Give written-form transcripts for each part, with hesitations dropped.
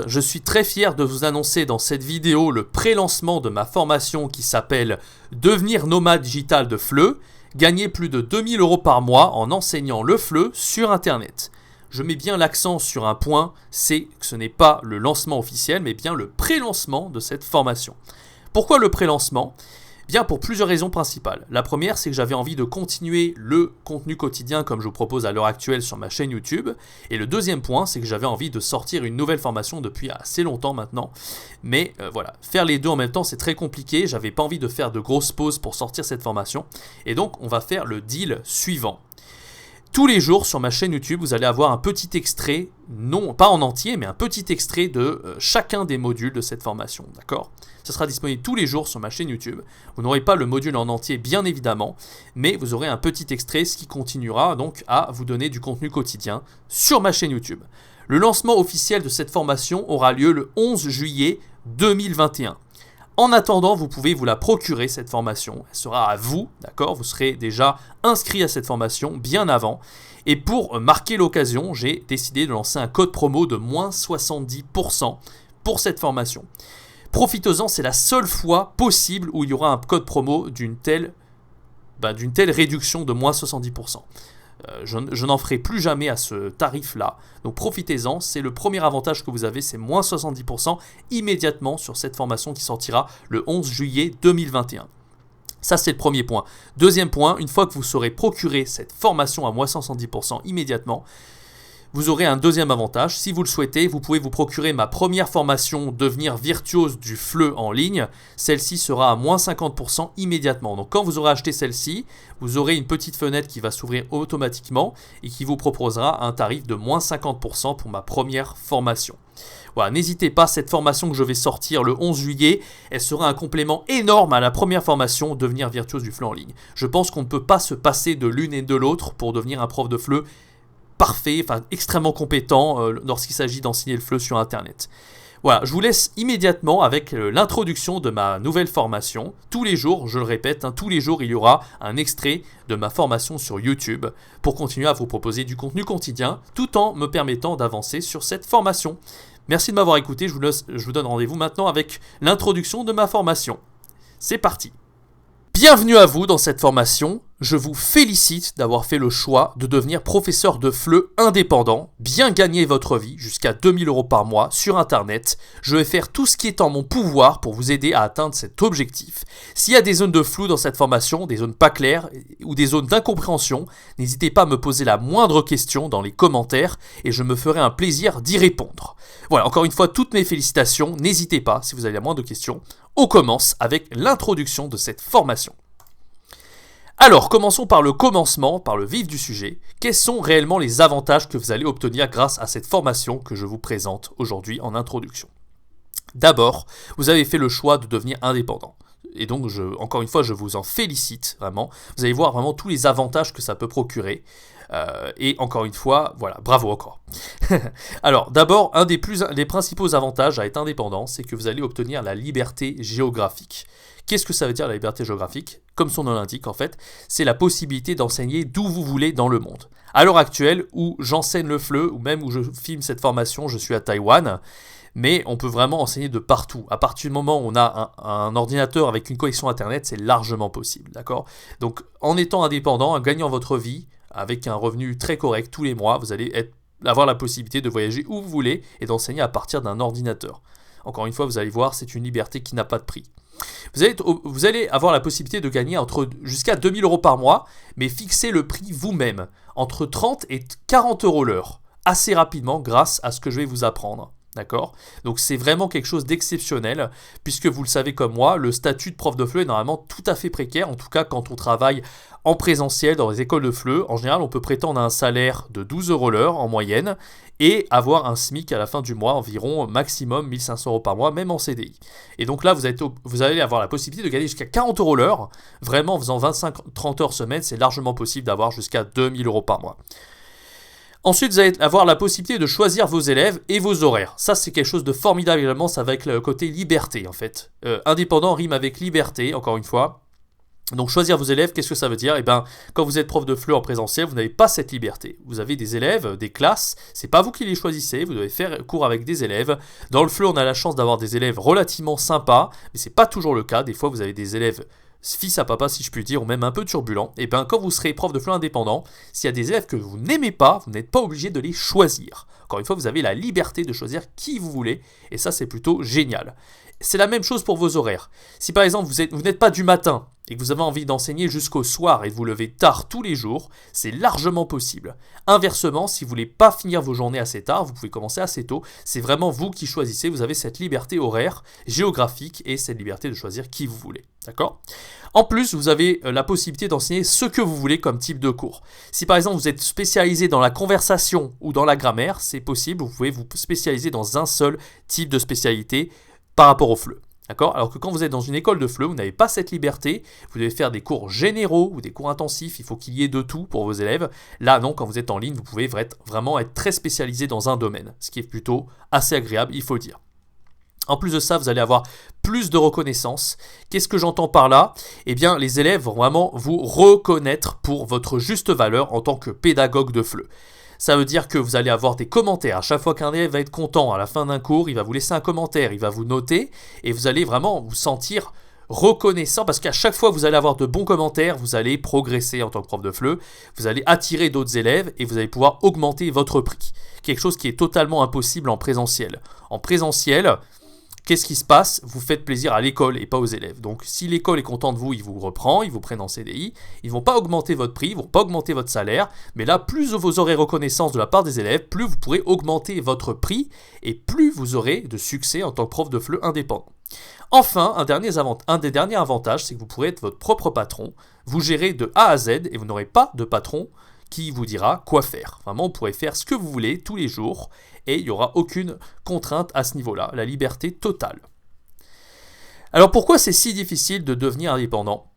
Je suis très fier de vous annoncer dans cette vidéo le pré-lancement de ma formation qui s'appelle Devenir nomade digital de FLE, gagner plus de 2000 € par mois en enseignant le FLE sur internet. Je mets bien l'accent sur un point, c'est que ce n'est pas le lancement officiel mais bien le pré-lancement de cette formation. Pourquoi le pré-lancement ? Bien pour plusieurs raisons principales. La première, c'est que j'avais envie de continuer le contenu quotidien comme je vous propose à l'heure actuelle sur ma chaîne YouTube. Et le deuxième point, c'est que j'avais envie de sortir une nouvelle formation depuis assez longtemps maintenant. Mais voilà, faire les deux en même temps, c'est très compliqué. J'avais pas envie de faire de grosses pauses pour sortir cette formation. Et donc, on va faire le deal suivant. Tous les jours sur ma chaîne YouTube, vous allez avoir un petit extrait, non pas en entier, mais un petit extrait de chacun des modules de cette formation, d'accord ? Ça sera disponible tous les jours sur ma chaîne YouTube. Vous n'aurez pas le module en entier, bien évidemment, mais vous aurez un petit extrait, ce qui continuera donc à vous donner du contenu quotidien sur ma chaîne YouTube. Le lancement officiel de cette formation aura lieu le 11 juillet 2021. En attendant, vous pouvez vous la procurer, cette formation. Elle sera à vous, d'accord ? Vous serez déjà inscrit à cette formation bien avant. Et pour marquer l'occasion, j'ai décidé de lancer un code promo de moins 70% pour cette formation. Profitez-en, c'est la seule fois possible où il y aura un code promo d'une telle réduction de moins 70%. Je n'en ferai plus jamais à ce tarif-là. Donc profitez-en, c'est le premier avantage que vous avez, c'est moins 70% immédiatement sur cette formation qui sortira le 11 juillet 2021. Ça, c'est le premier point. Deuxième point, une fois que vous saurez procurer cette formation à moins 70% immédiatement, vous aurez un deuxième avantage. Si vous le souhaitez, vous pouvez vous procurer ma première formation Devenir virtuose du FLE en ligne. Celle-ci sera à moins 50% immédiatement. Donc quand vous aurez acheté celle-ci, vous aurez une petite fenêtre qui va s'ouvrir automatiquement et qui vous proposera un tarif de moins 50% pour ma première formation. Voilà, n'hésitez pas, cette formation que je vais sortir le 11 juillet, elle sera un complément énorme à la première formation Devenir virtuose du FLE en ligne. Je pense qu'on ne peut pas se passer de l'une et de l'autre pour devenir un prof de FLE parfait, extrêmement compétent lorsqu'il s'agit d'enseigner le FLE sur Internet. Voilà, je vous laisse immédiatement avec l'introduction de ma nouvelle formation. Tous les jours, je le répète, tous les jours, il y aura un extrait de ma formation sur YouTube pour continuer à vous proposer du contenu quotidien tout en me permettant d'avancer sur cette formation. Merci de m'avoir écouté, je vous donne rendez-vous maintenant avec l'introduction de ma formation. C'est parti. Bienvenue à vous dans cette formation. Je vous félicite d'avoir fait le choix de devenir professeur de FLE indépendant, bien gagner votre vie jusqu'à 2000 € par mois sur Internet. Je vais faire tout ce qui est en mon pouvoir pour vous aider à atteindre cet objectif. S'il y a des zones de flou dans cette formation, des zones pas claires ou des zones d'incompréhension, n'hésitez pas à me poser la moindre question dans les commentaires et je me ferai un plaisir d'y répondre. Voilà, encore une fois, toutes mes félicitations. N'hésitez pas si vous avez la moindre question. On commence avec l'introduction de cette formation. Alors, commençons par le commencement, par le vif du sujet. Quels sont réellement les avantages que vous allez obtenir grâce à cette formation que je vous présente aujourd'hui en introduction ? D'abord, vous avez fait le choix de devenir indépendant. Et donc, encore une fois, je vous en félicite vraiment. Vous allez voir vraiment tous les avantages que ça peut procurer. Et encore une fois, voilà, bravo encore. Alors, d'abord, un des principaux avantages à être indépendant, c'est que vous allez obtenir la liberté géographique. Qu'est-ce que ça veut dire la liberté géographique ? Comme son nom l'indique en fait, c'est la possibilité d'enseigner d'où vous voulez dans le monde. À l'heure actuelle, où j'enseigne le FLE, ou même où je filme cette formation, je suis à Taïwan, mais on peut vraiment enseigner de partout. À partir du moment où on a un ordinateur avec une connexion Internet, c'est largement possible, d'accord ? Donc, en étant indépendant, en gagnant votre vie, avec un revenu très correct tous les mois, vous allez avoir la possibilité de voyager où vous voulez et d'enseigner à partir d'un ordinateur. Encore une fois, vous allez voir, c'est une liberté qui n'a pas de prix. Vous allez avoir la possibilité de gagner jusqu'à 2000 € par mois, mais fixer le prix vous-même, entre 30 et 40 € l'heure, assez rapidement grâce à ce que je vais vous apprendre. D'accord ? Donc c'est vraiment quelque chose d'exceptionnel, puisque vous le savez comme moi, le statut de prof de FLE est normalement tout à fait précaire, en tout cas quand on travaille en présentiel dans les écoles de FLE. En général, on peut prétendre à un salaire de 12 € l'heure en moyenne, et avoir un SMIC à la fin du mois, environ maximum 1500 € par mois, même en CDI. Et donc là, vous allez avoir la possibilité de gagner jusqu'à 40 € l'heure, vraiment en faisant 25-30 heures semaine, c'est largement possible d'avoir jusqu'à 2000 € par mois. Ensuite, vous allez avoir la possibilité de choisir vos élèves et vos horaires. Ça, c'est quelque chose de formidable également, ça va avec le côté liberté en fait. Indépendant rime avec liberté, encore une fois. Donc choisir vos élèves, qu'est-ce que ça veut dire? Eh bien, quand vous êtes prof de FLE en présentiel, vous n'avez pas cette liberté. Vous avez des élèves, des classes, c'est pas vous qui les choisissez, vous devez faire cours avec des élèves. Dans le FLE, on a la chance d'avoir des élèves relativement sympas, mais c'est pas toujours le cas. Des fois, vous avez des élèves fils à papa, si je puis dire, ou même un peu turbulents. Et bien, quand vous serez prof de FLE indépendant, s'il y a des élèves que vous n'aimez pas, vous n'êtes pas obligé de les choisir. Encore une fois, vous avez la liberté de choisir qui vous voulez, et ça, c'est plutôt génial. C'est la même chose pour vos horaires. Si par exemple vous n'êtes pas du matin et que vous avez envie d'enseigner jusqu'au soir et de vous lever tard tous les jours, c'est largement possible. Inversement, si vous ne voulez pas finir vos journées assez tard, vous pouvez commencer assez tôt. C'est vraiment vous qui choisissez. Vous avez cette liberté horaire, géographique et cette liberté de choisir qui vous voulez. D'accord ? En plus, vous avez la possibilité d'enseigner ce que vous voulez comme type de cours. Si par exemple vous êtes spécialisé dans la conversation ou dans la grammaire, c'est possible. Vous pouvez vous spécialiser dans un seul type de spécialité par rapport au FLE. D'accord ? Alors que quand vous êtes dans une école de FLE, vous n'avez pas cette liberté, vous devez faire des cours généraux ou des cours intensifs, il faut qu'il y ait de tout pour vos élèves. Là non, quand vous êtes en ligne, vous pouvez vraiment être très spécialisé dans un domaine, ce qui est plutôt assez agréable, il faut le dire. En plus de ça, vous allez avoir plus de reconnaissance. Qu'est-ce que j'entends par là ? Eh bien, les élèves vont vraiment vous reconnaître pour votre juste valeur en tant que pédagogue de FLE. Ça veut dire que vous allez avoir des commentaires. À chaque fois qu'un élève va être content à la fin d'un cours, il va vous laisser un commentaire, il va vous noter et vous allez vraiment vous sentir reconnaissant parce qu'à chaque fois que vous allez avoir de bons commentaires, vous allez progresser en tant que prof de FLE, vous allez attirer d'autres élèves et vous allez pouvoir augmenter votre prix. Quelque chose qui est totalement impossible en présentiel. En présentiel, qu'est-ce qui se passe ? Vous faites plaisir à l'école et pas aux élèves. Donc si l'école est contente de vous, il vous reprend, ils vous prennent en CDI. Ils ne vont pas augmenter votre prix, ils ne vont pas augmenter votre salaire. Mais là, plus vous aurez reconnaissance de la part des élèves, plus vous pourrez augmenter votre prix et plus vous aurez de succès en tant que prof de FLE indépendant. Enfin, un des derniers avantages, c'est que vous pourrez être votre propre patron. Vous gérez de A à Z et vous n'aurez pas de patron qui vous dira quoi faire. Vraiment, vous pourrez faire ce que vous voulez tous les jours et il n'y aura aucune contrainte à ce niveau-là, la liberté totale. Alors pourquoi c'est si difficile de devenir indépendant ?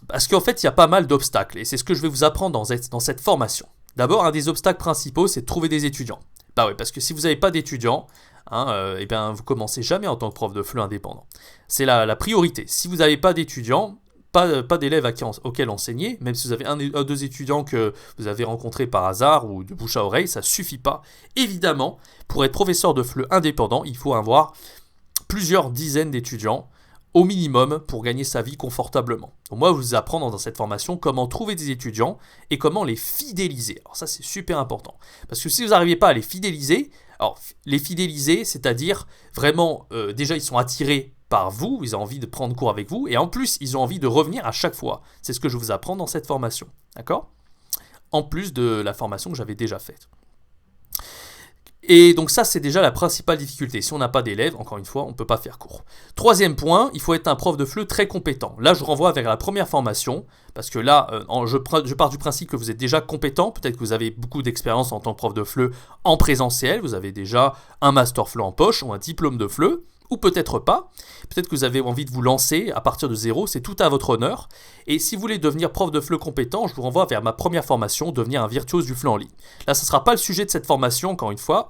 Parce qu'en fait, il y a pas mal d'obstacles et c'est ce que je vais vous apprendre dans cette formation. D'abord, un des obstacles principaux, c'est de trouver des étudiants. Bah oui, parce que si vous n'avez pas d'étudiants, eh bien, vous commencez jamais en tant que prof de FLE indépendant. C'est la priorité. Si vous n'avez pas d'étudiants, pas d'élèves auxquels enseigner, même si vous avez un ou deux étudiants que vous avez rencontrés par hasard ou de bouche à oreille, ça ne suffit pas. Évidemment, pour être professeur de FLE indépendant, il faut avoir plusieurs dizaines d'étudiants au minimum pour gagner sa vie confortablement. Donc moi, je vais vous apprendre dans cette formation comment trouver des étudiants et comment les fidéliser. Alors ça, c'est super important. Parce que si vous n'arrivez pas à les fidéliser, c'est-à-dire vraiment, déjà, ils sont attirés par vous, ils ont envie de prendre cours avec vous, et en plus, ils ont envie de revenir à chaque fois. C'est ce que je vous apprends dans cette formation. D'accord ? En plus de la formation que j'avais déjà faite. Et donc ça, c'est déjà la principale difficulté. Si on n'a pas d'élèves, encore une fois, on ne peut pas faire cours. Troisième point, il faut être un prof de FLE très compétent. Là, je renvoie vers la première formation, parce que là, je pars du principe que vous êtes déjà compétent. Peut-être que vous avez beaucoup d'expérience en tant que prof de FLE en présentiel. Vous avez déjà un master FLE en poche ou un diplôme de FLE. Ou peut-être pas, peut-être que vous avez envie de vous lancer à partir de zéro, c'est tout à votre honneur. Et si vous voulez devenir prof de FLE compétent, je vous renvoie vers ma première formation, devenir un virtuose du FLE en ligne. Là, ce ne sera pas le sujet de cette formation, encore une fois.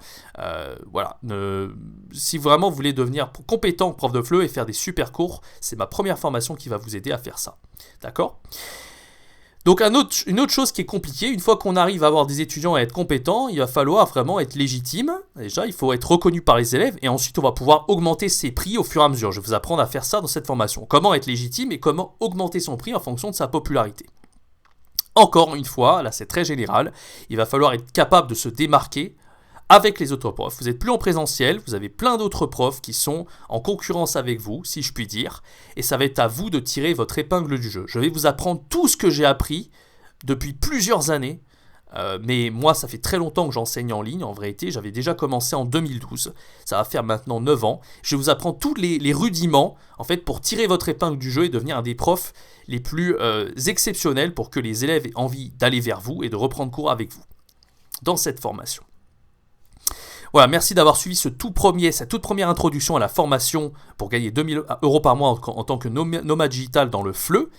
Si vraiment vous voulez devenir compétent prof de FLE et faire des super cours, c'est ma première formation qui va vous aider à faire ça. D'accord ? Donc une autre chose qui est compliquée, une fois qu'on arrive à avoir des étudiants et à être compétents, il va falloir vraiment être légitime. Déjà, il faut être reconnu par les élèves et ensuite on va pouvoir augmenter ses prix au fur et à mesure. Je vais vous apprendre à faire ça dans cette formation. Comment être légitime et comment augmenter son prix en fonction de sa popularité. Encore une fois, là c'est très général, il va falloir être capable de se démarquer avec les autres profs. Vous n'êtes plus en présentiel, vous avez plein d'autres profs qui sont en concurrence avec vous, si je puis dire, et ça va être à vous de tirer votre épingle du jeu. Je vais vous apprendre tout ce que j'ai appris depuis plusieurs années, mais moi ça fait très longtemps que j'enseigne en ligne, en vérité, j'avais déjà commencé en 2012, ça va faire maintenant 9 ans. Je vais vous apprendre tous les rudiments, en fait, pour tirer votre épingle du jeu et devenir un des profs les plus exceptionnels pour que les élèves aient envie d'aller vers vous et de reprendre cours avec vous dans cette formation. Voilà, merci d'avoir suivi cette toute première introduction à la formation pour gagner 2 000 € par mois en tant que nomade digital dans le FLE.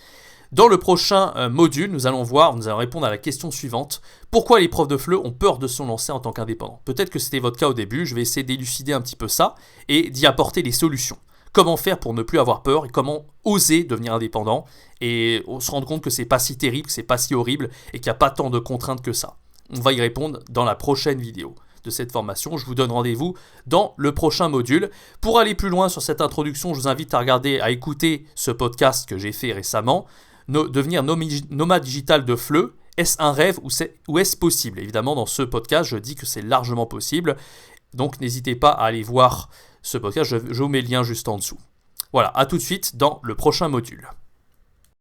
Dans le prochain module, nous allons répondre à la question suivante. Pourquoi les profs de FLE ont peur de se lancer en tant qu'indépendants ? Peut-être que c'était votre cas au début, je vais essayer d'élucider un petit peu ça et d'y apporter des solutions. comment faire pour ne plus avoir peur et comment oser devenir indépendant et se rendre compte que c'est pas si terrible, que c'est pas si horrible et qu'il n'y a pas tant de contraintes que ça. On va y répondre dans la prochaine vidéo de cette formation. Je vous donne rendez-vous dans le prochain module. Pour aller plus loin sur cette introduction, je vous invite à écouter ce podcast que j'ai fait récemment, Devenir nomade digital de FLE. Est-ce un rêve ou est-ce possible? Évidemment, dans ce podcast, je dis que c'est largement possible. Donc, n'hésitez pas à aller voir ce podcast. Je vous mets le lien juste en dessous. Voilà, à tout de suite dans le prochain module.